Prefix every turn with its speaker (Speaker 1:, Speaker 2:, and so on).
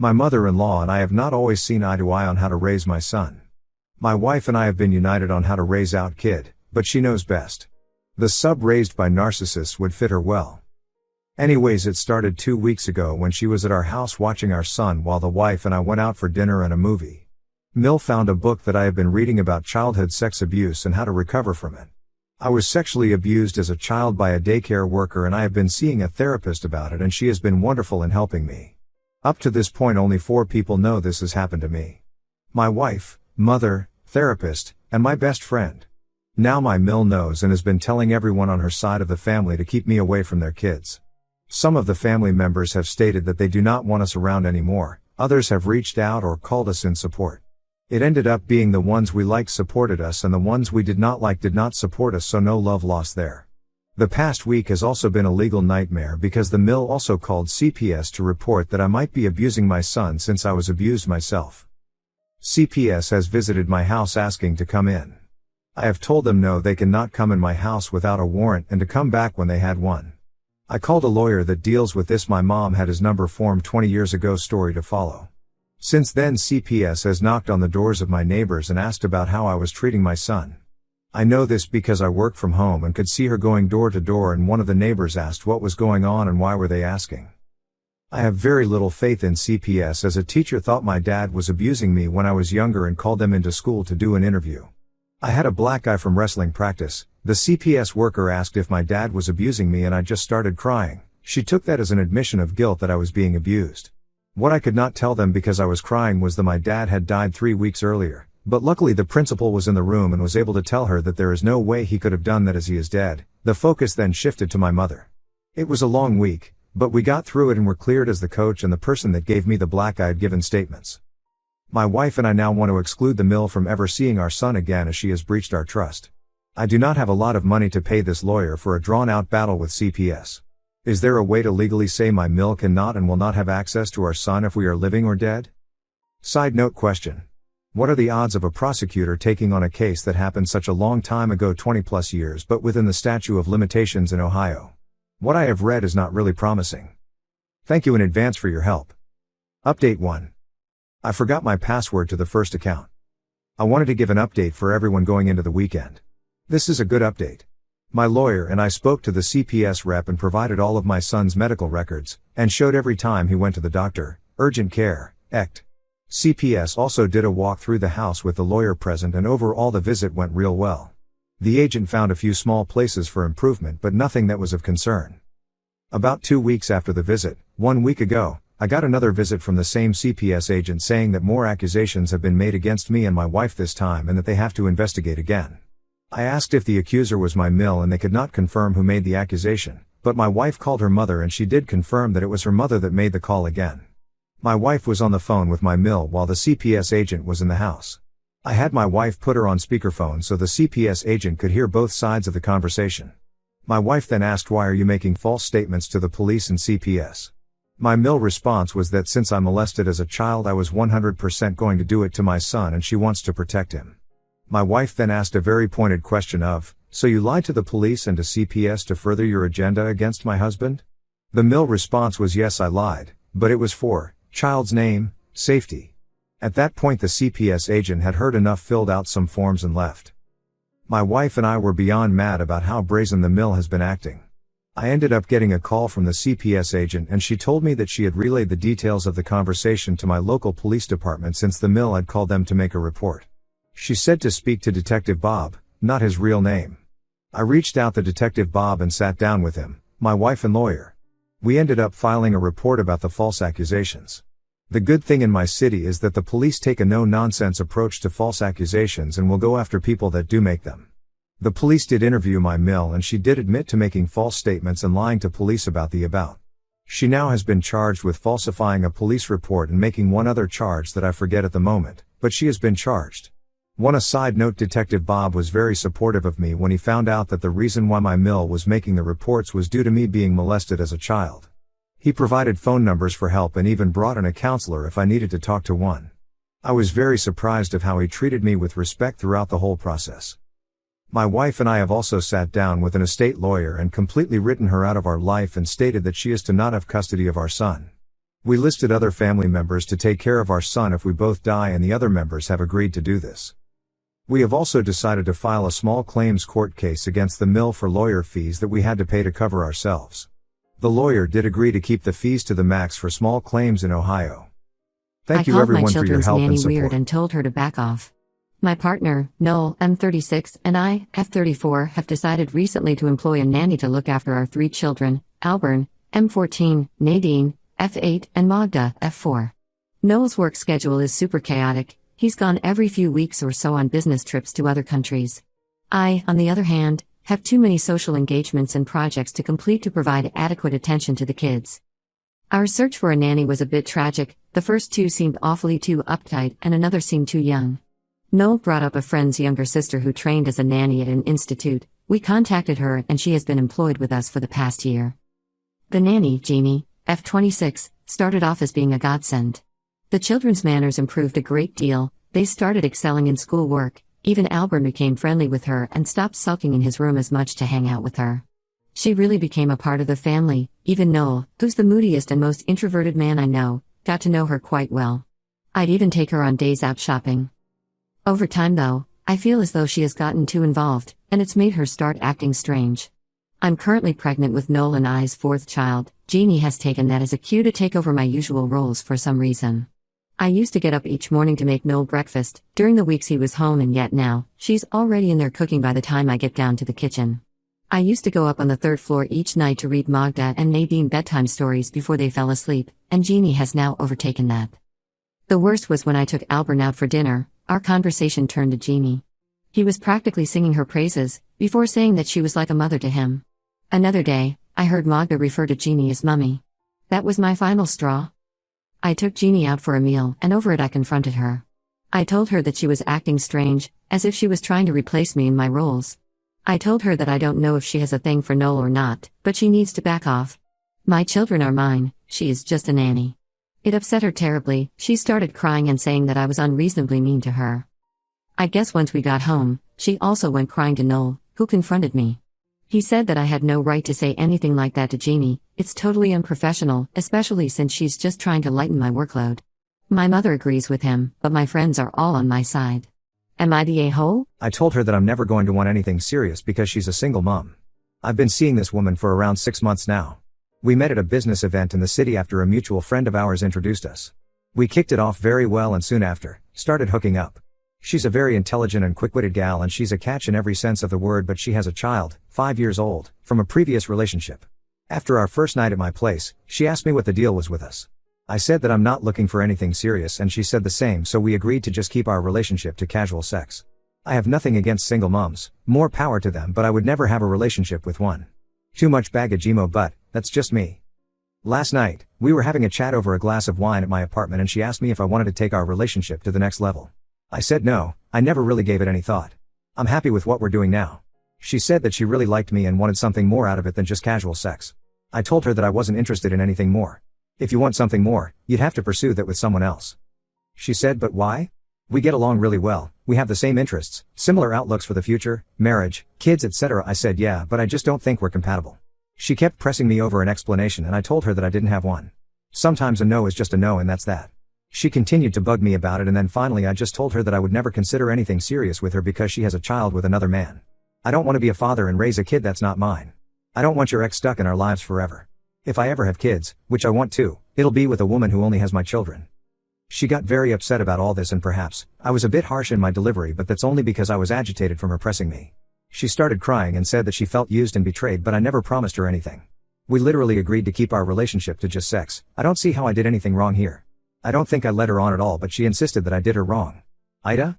Speaker 1: My mother-in-law and I have not always seen eye to eye on how to raise my son. My wife and I have been united on how to raise our kid, but she knows best. The sub raised by narcissists would fit her well. Anyways, it started 2 weeks ago when she was at our house watching our son while the wife and I went out for dinner and a movie. Mill found a book that I have been reading about childhood sex abuse and how to recover from it. I was sexually abused as a child by a daycare worker and I have been seeing a therapist about it, and she has been wonderful in helping me. Up to this point only 4 people know this has happened to me. My wife, mother, therapist, and my best friend. Now my Mill knows and has been telling everyone on her side of the family to keep me away from their kids. Some of the family members have stated that they do not want us around anymore, others have reached out or called us in support. It ended up being the ones we liked supported us and the ones we did not like did not support us, so no love lost there. The past week has also been a legal nightmare because the Mill also called CPS to report that I might be abusing my son since I was abused myself. CPS has visited my house asking to come in. I have told them no, they cannot come in my house without a warrant and to come back when they had one. I called a lawyer that deals with this. My mom had his number formed 20 years ago. Story to follow. Since then CPS has knocked on the doors of my neighbors and asked about how I was treating my son. I know this because I work from home and could see her going door to door, and one of the neighbors asked what was going on and why were they asking. I have very little faith in CPS as a teacher thought my dad was abusing me when I was younger and called them into school to do an interview. I had a black eye from wrestling practice. The CPS worker asked if my dad was abusing me and I just started crying. She took that as an admission of guilt that I was being abused. What I could not tell them because I was crying was that my dad had died 3 weeks earlier, but luckily the principal was in the room and was able to tell her that there is no way he could have done that as he is dead. The focus then shifted to my mother. It was a long week, but we got through it and were cleared as the coach and the person that gave me the black eye had given statements. My wife and I now want to exclude the Mill from ever seeing our son again as she has breached our trust. I do not have a lot of money to pay this lawyer for a drawn-out battle with CPS. Is there a way to legally say my Mill cannot and will not have access to our son if we are living or dead? Side note question. What are the odds of a prosecutor taking on a case that happened such a long time ago, 20 plus years, but within the statute of limitations in Ohio? What I have read is not really promising. Thank you in advance for your help. Update 1. I forgot my password to the first account. I wanted to give an update for everyone going into the weekend. This is a good update. My lawyer and I spoke to the CPS rep and provided all of my son's medical records, and showed every time he went to the doctor, urgent care, ECT. CPS also did a walk through the house with the lawyer present, and overall the visit went real well. The agent found a few small places for improvement but nothing that was of concern. About 2 weeks after the visit, 1 week ago, I got another visit from the same CPS agent saying that more accusations have been made against me and my wife this time and that they have to investigate again. I asked if the accuser was my Mill and they could not confirm who made the accusation, but my wife called her mother and she did confirm that it was her mother that made the call again. My wife was on the phone with my Mill while the CPS agent was in the house. I had my wife put her on speakerphone so the CPS agent could hear both sides of the conversation. My wife then asked, why are you making false statements to the police and CPS? My Mill response was that since I molested as a child I was 100% going to do it to my son and she wants to protect him. My wife then asked a very pointed question of, so you lied to the police and to CPS to further your agenda against my husband? The Mill response was, yes, I lied, but it was for child's name, safety. At that point the CPS agent had heard enough, filled out some forms and left. My wife and I were beyond mad about how brazen the Mill has been acting. I ended up getting a call from the CPS agent and she told me that she had relayed the details of the conversation to my local police department since the Mill had called them to make a report. She said to speak to Detective Bob, not his real name. I reached out to Detective Bob and sat down with him, my wife and lawyer. We ended up filing a report about the false accusations. The good thing in my city is that the police take a no-nonsense approach to false accusations and will go after people that do make them. The police did interview my Mill and she did admit to making false statements and lying to police about the about. She now has been charged with falsifying a police report and making one other charge that I forget at the moment, but she has been charged. One aside note, Detective Bob was very supportive of me when he found out that the reason why my Mill was making the reports was due to me being molested as a child. He provided phone numbers for help and even brought in a counselor if I needed to talk to one. I was very surprised of how he treated me with respect throughout the whole process. My wife and I have also sat down with an estate lawyer and completely written her out of our life and stated that she is to not have custody of our son. We listed other family members to take care of our son if we both die, and the other members have agreed to do this. We have also decided to file a small claims court case against the mill for lawyer fees that we had to pay to cover ourselves. The lawyer did agree to keep the fees to the max for small claims in Ohio. Thank you everyone for your help and support.
Speaker 2: I called my children's nanny weird and told her to back off. My partner, Noel, M36, and I, F34, have decided recently to employ a nanny to look after our 3 children, Alburn, M14, Nadine, F8, and Magda, F4. Noel's work schedule is super chaotic. He's gone every few weeks or so on business trips to other countries. I, on the other hand, have too many social engagements and projects to complete to provide adequate attention to the kids. Our search for a nanny was a bit tragic. The first 2 seemed awfully too uptight and another seemed too young. Noel brought up a friend's younger sister who trained as a nanny at an institute. We contacted her and she has been employed with us for the past year. The nanny, Jeannie, F26, started off as being a godsend. The children's manners improved a great deal. They started excelling in schoolwork. Even Albert became friendly with her and stopped sulking in his room as much to hang out with her. She really became a part of the family. Even Noel, who's the moodiest and most introverted man I know, got to know her quite well. I'd even take her on days out shopping. Over time though, I feel as though she has gotten too involved, and it's made her start acting strange. I'm currently pregnant with Noel and I's 4th child. Jeannie has taken that as a cue to take over my usual roles for some reason. I used to get up each morning to make Noel breakfast, during the weeks he was home, and yet now, she's already in there cooking by the time I get down to the kitchen. I used to go up on the 3rd floor each night to read Magda and Nadine bedtime stories before they fell asleep, and Jeannie has now overtaken that. The worst was when I took Albert out for dinner. Our conversation turned to Jeannie. He was practically singing her praises, before saying that she was like a mother to him. Another day, I heard Magda refer to Jeannie as mummy. That was my final straw. I took Jeannie out for a meal, and over it I confronted her. I told her that she was acting strange, as if she was trying to replace me in my roles. I told her that I don't know if she has a thing for Noel or not, but she needs to back off. My children are mine, she is just a nanny. It upset her terribly. She started crying and saying that I was unreasonably mean to her. I guess once we got home, she also went crying to Noel, who confronted me. He said that I had no right to say anything like that to Jeannie. It's totally unprofessional, especially since she's just trying to lighten my workload. My mother agrees with him, but my friends are all on my side. Am I the a-hole?
Speaker 1: I told her that I'm never going to want anything serious because she's a single mom. I've been seeing this woman for around 6 months now. We met at a business event in the city after a mutual friend of ours introduced us. We kicked it off very well and soon after, started hooking up. She's a very intelligent and quick-witted gal, and she's a catch in every sense of the word, but she has a child, 5 years old, from a previous relationship. After our first night at my place, she asked me what the deal was with us. I said that I'm not looking for anything serious, and she said the same, so we agreed to just keep our relationship to casual sex. I have nothing against single moms, more power to them, but I would never have a relationship with one. Too much baggage emo, but that's just me. Last night, we were having a chat over a glass of wine at my apartment, and she asked me if I wanted to take our relationship to the next level. I said no, I never really gave it any thought. I'm happy with what we're doing now. She said that she really liked me and wanted something more out of it than just casual sex. I told her that I wasn't interested in anything more. If you want something more, you'd have to pursue that with someone else. She said, but why? We get along really well, we have the same interests, similar outlooks for the future, marriage, kids, etc. I said yeah, but I just don't think we're compatible. She kept pressing me over an explanation, and I told her that I didn't have one. Sometimes a no is just a no, and that's that. She continued to bug me about it, and then finally I just told her that I would never consider anything serious with her because she has a child with another man. I don't want to be a father and raise a kid that's not mine. I don't want your ex stuck in our lives forever. If I ever have kids, which I want to, it'll be with a woman who only has my children. She got very upset about all this, and perhaps I was a bit harsh in my delivery, but that's only because I was agitated from her pressing me. She started crying and said that she felt used and betrayed, but I never promised her anything. We literally agreed to keep our relationship to just sex. I don't see how I did anything wrong here. I don't think I led her on at all, but she insisted that I did her wrong. Ida?